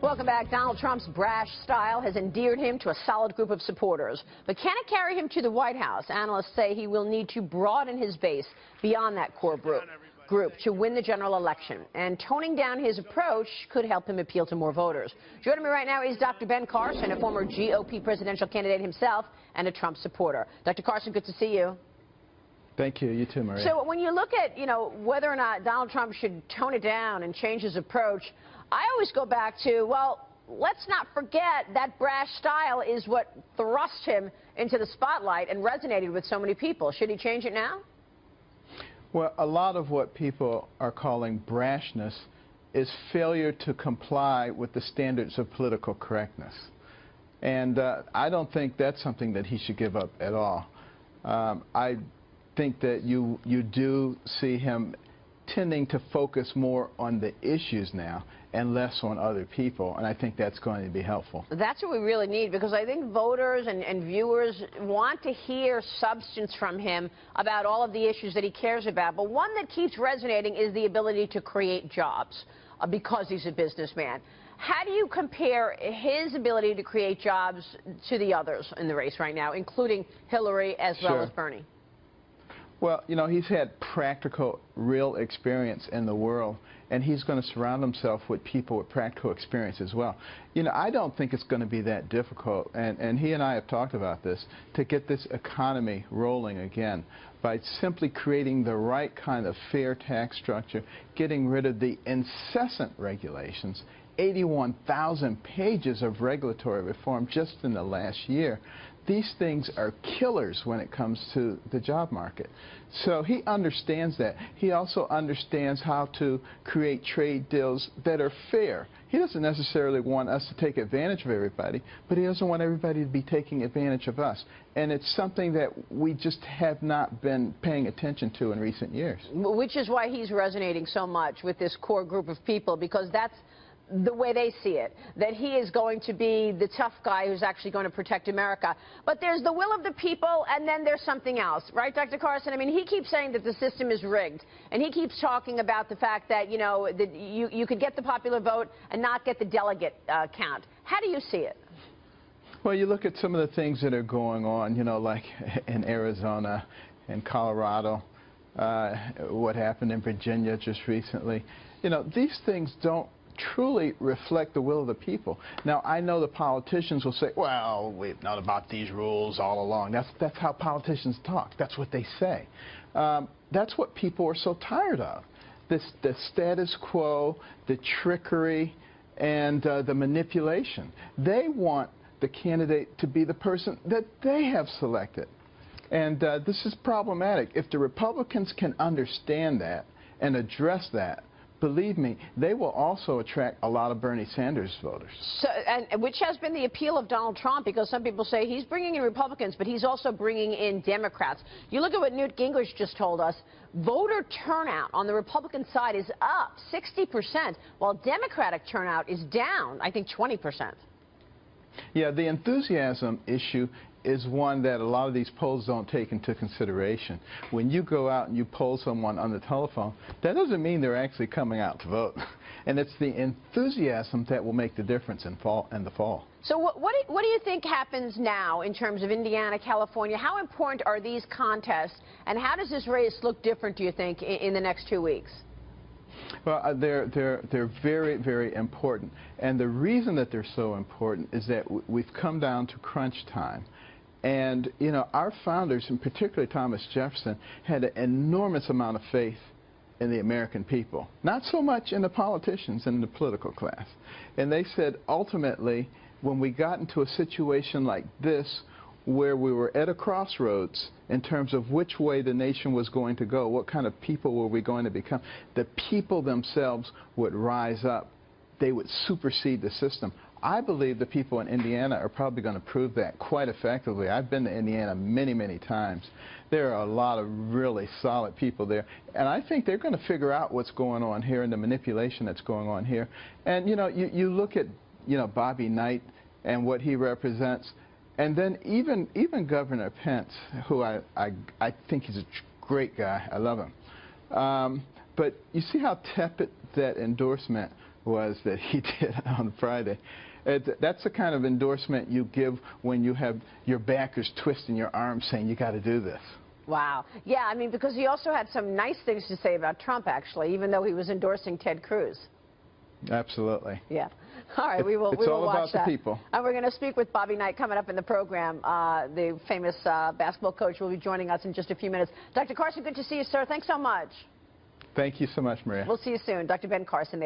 Welcome back. Donald Trump's brash style has endeared him to a solid group of supporters. But can it carry him to the White House? Analysts say he will need to broaden his base beyond that core group to win the general election. And toning down his approach could help him appeal to more voters. Joining me right now is Dr. Ben Carson, a former GOP presidential candidate himself and a Trump supporter. Dr. Carson, good to see you. Thank you. You too, Maria. So when you look at, whether or not Donald Trump should tone it down and change his approach, I always go back to, well, let's not forget that brash style is what thrust him into the spotlight and resonated with so many people. Should he change it now? Well, a lot of what people are calling brashness is failure to comply with the standards of political correctness. And I don't think that's something that he should give up at all. I think that you do see him tending to focus more on the issues now and less on other people, and I think that's going to be helpful. That's what we really need, because I think voters and viewers want to hear substance from him about all of the issues that he cares about. But one that keeps resonating is the ability to create jobs, because he's a businessman. How do you compare his ability to create jobs to the others in the race right now, including Hillary as well as Bernie? Well, he's had practical, real experience in the world, and he's going to surround himself with people with practical experience as well. I don't think it's going to be that difficult, and he and I have talked about this, to get this economy rolling again by simply creating the right kind of fair tax structure, getting rid of the incessant regulations, 81,000 pages of regulatory reform just in the last year. These things are killers when it comes to the job market. So he understands that. He also understands how to create trade deals that are fair. He doesn't necessarily want us to take advantage of everybody, but he doesn't want everybody to be taking advantage of us. And it's something that we just have not been paying attention to in recent years. Which is why he's resonating so much with this core group of people, because that's the way they see it, that he is going to be the tough guy who's actually going to protect America. But there's the will of the people, and then there's something else, right, Dr. Carson? I mean, he keeps saying that the system is rigged, and he keeps talking about the fact that, that you could get the popular vote and not get the delegate count. How do you see it? Well, you look at some of the things that are going on, like in Arizona and Colorado, what happened in Virginia just recently. These things don't truly reflect the will of the people. Now, I know the politicians will say, well, we've known about these rules all along. That's how politicians talk. That's what they say. That's what people are so tired of. The status quo, the trickery, and the manipulation. They want the candidate to be the person that they have selected. And this is problematic. If the Republicans can understand that and address that, believe me, they will also attract a lot of Bernie Sanders voters. So, and which has been the appeal of Donald Trump, because some people say he's bringing in Republicans, but he's also bringing in Democrats. You look at what Newt Gingrich just told us. Voter turnout on the Republican side is up 60%, while Democratic turnout is down, I think, 20%. Yeah, the enthusiasm issue is one that a lot of these polls don't take into consideration. When you go out and you poll someone on the telephone, that doesn't mean they're actually coming out to vote. And it's the enthusiasm that will make the difference in the fall. So what do you think happens now in terms of Indiana, California? How important are these contests, and how does this race look different, do you think, in the next 2 weeks? Well, they're very, very important. And the reason that they're so important is that we've come down to crunch time. And, our founders, and particularly Thomas Jefferson, had an enormous amount of faith in the American people. Not so much in the politicians and the political class. And they said, ultimately, when we got into a situation like this, where we were at a crossroads in terms of which way the nation was going to go, what kind of people were we going to become, the people themselves would rise up. They would supersede the system. I believe the people in Indiana are probably going to prove that quite effectively. I've been to Indiana many, many times. There are a lot of really solid people there. And I think they're going to figure out what's going on here and the manipulation that's going on here. And, you look at, Bobby Knight and what he represents. And then even Governor Pence, who I think he's a great guy. I love him. But you see how tepid that endorsement was that he did on Friday. That's the kind of endorsement you give when you have your backers twisting your arms saying you got to do this. Wow. Yeah, I mean, because he also had some nice things to say about Trump, actually, even though he was endorsing Ted Cruz. Absolutely. Yeah. All right, we will watch that. It's all about the people. And we're going to speak with Bobby Knight coming up in the program. The famous basketball coach will be joining us in just a few minutes. Dr. Carson, good to see you, sir. Thanks so much. Thank you so much, Maria. We'll see you soon. Dr. Ben Carson there.